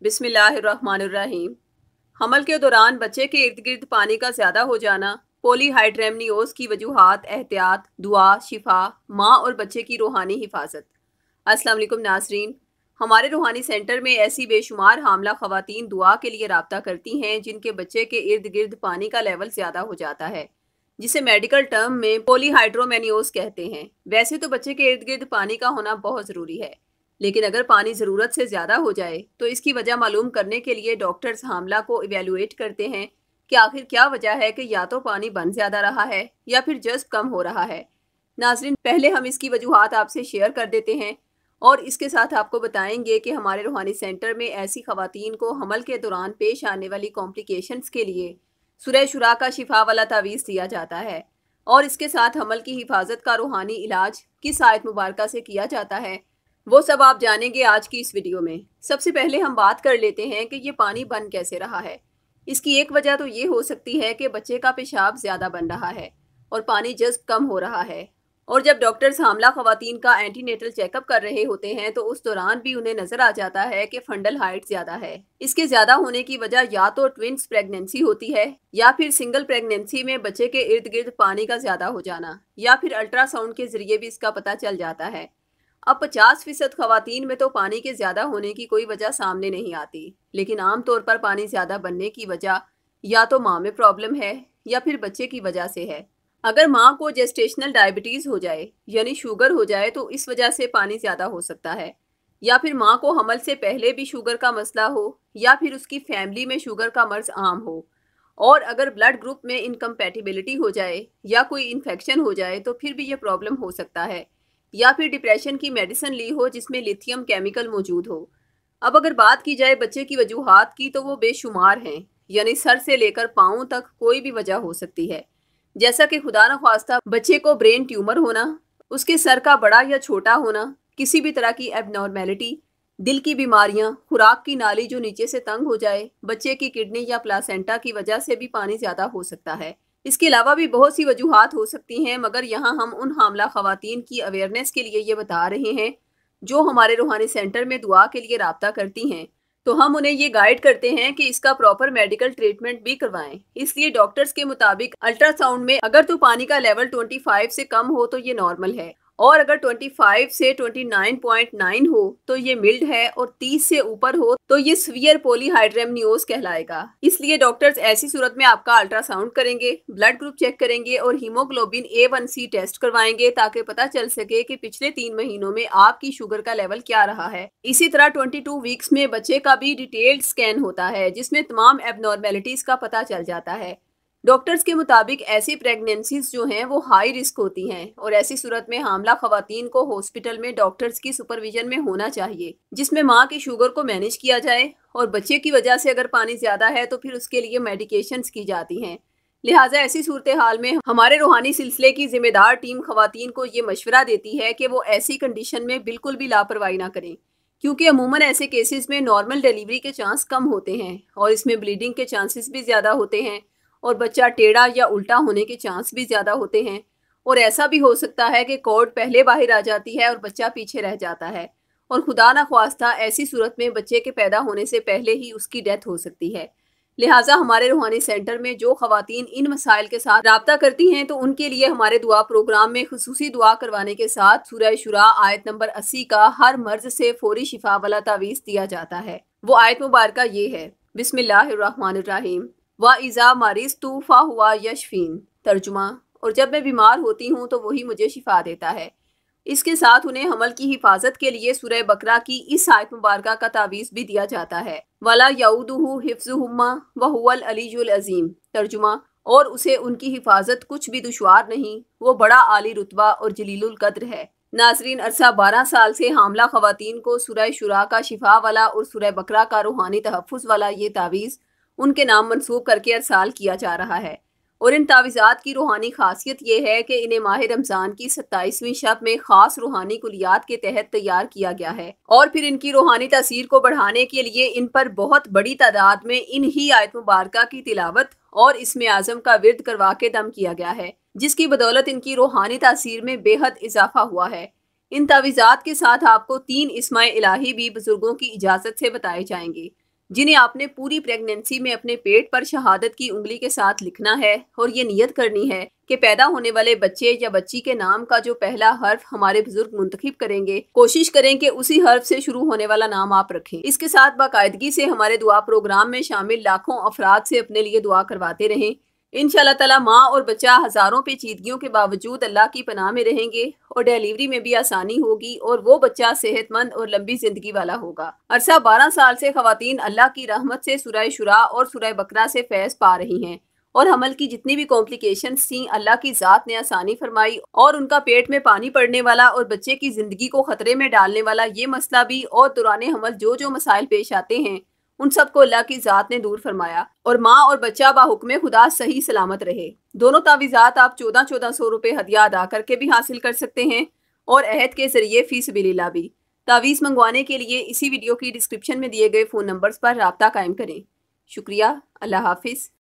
बिस्मिल्लाहिर्रहमानिर्रहीम। हमल के दौरान बच्चे के इर्द गिर्द पानी का ज़्यादा हो जाना, पॉलीहाइड्रेमनियोज की वजूहात, एहतियात, दुआ, शिफा, माँ और बच्चे की रूहानी हिफाजत। अस्सलाम वालेकुम नाज़रीन, हमारे रूहानी सेंटर में ऐसी बेशुमार हामला ख़वातीन दुआ के लिए रब्ता करती हैं जिनके बच्चे के इर्द गिर्द पानी का लेवल ज़्यादा हो जाता है, जिसे मेडिकल टर्म में पॉलीहाइड्रोमेनियोज कहते हैं। वैसे तो बच्चे के इर्द गिर्द पानी का होना बहुत ज़रूरी है, लेकिन अगर पानी ज़रूरत से ज़्यादा हो जाए तो इसकी वजह मालूम करने के लिए डॉक्टर्स हामला को इवेलुएट करते हैं कि आखिर क्या वजह है कि या तो पानी बन ज़्यादा रहा है या फिर जस्ट कम हो रहा है। नाज़रीन, पहले हम इसकी वजूहात आपसे शेयर कर देते हैं और इसके साथ आपको बताएंगे कि हमारे रूहानी सेंटर में ऐसी ख़वातीन को हमल के दौरान पेश आने वाली कॉम्प्लिकेशंस के लिए सूरह शुरा का शिफा वाला तावीज़ दिया जाता है, और इसके साथ हमल की हिफाजत का रूहानी इलाज किस आयत मुबारका से किया जाता है वो सब आप जानेंगे आज की इस वीडियो में। सबसे पहले हम बात कर लेते हैं कि ये पानी बन कैसे रहा है। इसकी एक वजह तो ये हो सकती है कि बच्चे का पेशाब ज़्यादा बन रहा है और पानी जज्ब कम हो रहा है, और जब डॉक्टर्स हामला ख़वातीन का एंटीनेटल चेकअप कर रहे होते हैं तो उस दौरान भी उन्हें नज़र आ जाता है कि फंडल हाइट ज़्यादा है। इसके ज़्यादा होने की वजह या तो ट्विंस प्रेगनेंसी होती है या फिर सिंगल प्रेगनेंसी में बच्चे के इर्द गिर्द पानी का ज़्यादा हो जाना, या फिर अल्ट्रासाउंड के ज़रिए भी इसका पता चल जाता है। अब 50% ख़वातीन में तो पानी के ज़्यादा होने की कोई वजह सामने नहीं आती, लेकिन आम तौर पर पानी ज़्यादा बनने की वजह या तो माँ में प्रॉब्लम है या फिर बच्चे की वजह से है। अगर माँ को जेस्टेशनल डायबिटीज़ हो जाए यानी शुगर हो जाए तो इस वजह से पानी ज़्यादा हो सकता है, या फिर माँ को हमल से पहले भी शुगर का मसला हो, या फिर उसकी फैमिली में शुगर का मर्ज़ आम हो, और अगर ब्लड ग्रुप में इनकम्पैटिबिलिटी हो जाए या कोई इन्फेक्शन हो जाए तो फिर भी ये प्रॉब्लम हो सकता है, या फिर डिप्रेशन की मेडिसिन ली हो जिसमें लिथियम केमिकल मौजूद हो। अब अगर बात की जाए बच्चे की वजूहात की तो वो बेशुमार हैं, यानी सर से लेकर पाँव तक कोई भी वजह हो सकती है, जैसा कि खुदा न ख्वास्ता बच्चे को ब्रेन ट्यूमर होना, उसके सर का बड़ा या छोटा होना, किसी भी तरह की एबनॉर्मेलिटी, दिल की बीमारियां, खुराक की नाली जो नीचे से तंग हो जाए, बच्चे की किडनी या प्लासेंटा की वजह से भी पानी ज़्यादा हो सकता है। इसके अलावा भी बहुत सी वजूहात हो सकती हैं, मगर यहाँ हम उन हामला ख़वातीन की अवेयरनेस के लिए ये बता रहे हैं जो हमारे रूहानी सेंटर में दुआ के लिए रब्ता करती हैं, तो हम उन्हें ये गाइड करते हैं कि इसका प्रॉपर मेडिकल ट्रीटमेंट भी करवाएं। इसलिए डॉक्टर्स के मुताबिक अल्ट्रासाउंड में अगर तो पानी का लेवल 25 से कम हो तो ये नॉर्मल है, और अगर 25 से 29.9 हो तो ये मिल्ड है, और 30 से ऊपर हो तो ये सीवियर पॉलीहाइड्रेमनियोज कहलाएगा। इसलिए डॉक्टर्स ऐसी सूरत में आपका अल्ट्रासाउंड करेंगे, ब्लड ग्रुप चेक करेंगे और हीमोग्लोबिन A1C टेस्ट करवाएंगे ताकि पता चल सके कि पिछले 3 महीनों में आपकी शुगर का लेवल क्या रहा है। इसी तरह 22 वीक्स में बच्चे का भी डिटेल्ड स्कैन होता है जिसमें तमाम एबनॉर्मेलिटीज का पता चल जाता है। डॉक्टर्स के मुताबिक ऐसी प्रेगनेंसीज जो हैं वो हाई रिस्क होती हैं, और ऐसी सूरत में हामला ख़वातीन को हॉस्पिटल में डॉक्टर्स की सुपरविजन में होना चाहिए, जिसमें माँ की शुगर को मैनेज किया जाए, और बच्चे की वजह से अगर पानी ज़्यादा है तो फिर उसके लिए मेडिकेशंस की जाती हैं। लिहाजा ऐसी सूरत हाल में हमारे रूहानी सिलसिले की जिम्मेदार टीम ख़वातीन को ये मशवरा देती है कि वो ऐसी कंडीशन में बिल्कुल भी लापरवाही ना करें, क्योंकि अमूमन ऐसे केसेस में नॉर्मल डिलीवरी के चांस कम होते हैं और इसमें ब्लीडिंग के चांसेस भी ज़्यादा होते हैं, और बच्चा टेढ़ा या उल्टा होने के चांस भी ज़्यादा होते हैं, और ऐसा भी हो सकता है कि कॉर्ड पहले बाहर आ जाती है और बच्चा पीछे रह जाता है, और खुदा न ख्वास्ता ऐसी सूरत में बच्चे के पैदा होने से पहले ही उसकी डेथ हो सकती है। लिहाजा हमारे रूहानी सेंटर में जो ख़वातीन इन मसाइल के साथ रब्ता करती हैं तो उनके लिए हमारे दुआ प्रोग्राम में खुसूसी दुआ करवाने के साथ सूरह शुरा आयत नंबर 80 का हर मर्ज से फौरी शिफा वाला तावीज़ दिया जाता है। वो आयत मुबारका ये है, बिस्मिल्लाहिर्रहमानिर्रहीम, व इज़ा मरिज़्तु फ़हुवा यशफ़ीन। तर्जुमा, और जब मैं बीमार होती हूँ तो वही मुझे शिफा देता है। इसके साथ उन्हें हमल की हिफाजत के लिए सूरह बकरा की इस आयत मुबारका का तावीज़ भी दिया जाता है, वला यऊदुहु हिफ्ज़ुहुम्मा व हुवल अलीयुल अज़ीम। तर्जुमा, और उसे उनकी हिफाजत कुछ भी दुश्वार नहीं, वो बड़ा आली रुतबा और जलीलुल कद्र है। नाजरीन, अरसा 12 साल से हामला ख़वातीन को सूरह शुरा का शिफा वाला और सूरह बकरा का रूहानी तहफ़्फ़ुज़ वाला ये तावीज़ उनके नाम मंसूब करके अरसाल किया जा रहा है, और इन तावीज़ात की रूहानी खासियत ये है कि इन्हें माह रमज़ान की 27वीं शब में ख़ास रूहानी कुलियात के तहत तैयार किया गया है, और फिर इनकी रूहानी तासीर को बढ़ाने के लिए इन पर बहुत बड़ी तादाद में इन ही आयत मुबारका की तिलावत और इसमें आज़म का विर्द करवा के दम किया गया है, जिसकी बदौलत इनकी रूहानी तासीर में बेहद इजाफा हुआ है। इन तावीज़ात के साथ आपको 3 इस्माए इलाही भी बुजुर्गों की इजाज़त से बताए जाएंगे, جنہیں آپ نے پوری پریگننسی میں اپنے پیٹ پر شہادت کی انگلی کے ساتھ لکھنا ہے اور یہ نیت کرنی ہے کہ پیدا ہونے والے بچے یا بچی کے نام کا جو پہلا حرف ہمارے بزرگ منتخب کریں گے، کوشش کریں کہ اسی حرف سے شروع ہونے والا نام آپ رکھیں۔ اس کے ساتھ باقاعدگی سے ہمارے دعا پروگرام میں شامل لاکھوں افراد سے اپنے لیے دعا کرواتے رہیں۔ انشاءاللہ تعالی ماں اور بچہ ہزاروں پیچیدگیوں کے باوجود اللہ کی پناہ میں رہیں گے اور ڈیلیوری میں بھی آسانی ہوگی اور وہ بچہ صحت مند اور لمبی زندگی والا ہوگا۔ عرصہ 12 سال سے خواتین اللہ کی رحمت سے سورہ شورا اور سورہ بقرہ سے فیض پا رہی ہیں اور حمل کی جتنی بھی کمپلیکیشنز تھیں اللہ کی ذات نے آسانی فرمائی اور ان کا پیٹ میں پانی پڑنے والا اور بچے کی زندگی کو خطرے میں ڈالنے والا یہ مسئلہ بھی اور دوران حمل جو مسائل پیش آتے ہیں ان سب کو اللہ کی ذات نے دور فرمایا اور ماں اور بچہ باحکم خدا صحیح سلامت رہے۔ دونوں تعویذات آپ 1400 روپے ہدیہ ادا کر کے بھی حاصل کر سکتے ہیں اور عہد کے ذریعے فی سبیل اللہ بھی۔ تعویذ منگوانے کے لیے اسی ویڈیو کی ڈسکرپشن میں دیے گئے فون نمبرز پر رابطہ قائم کریں۔ شکریہ۔ اللہ حافظ۔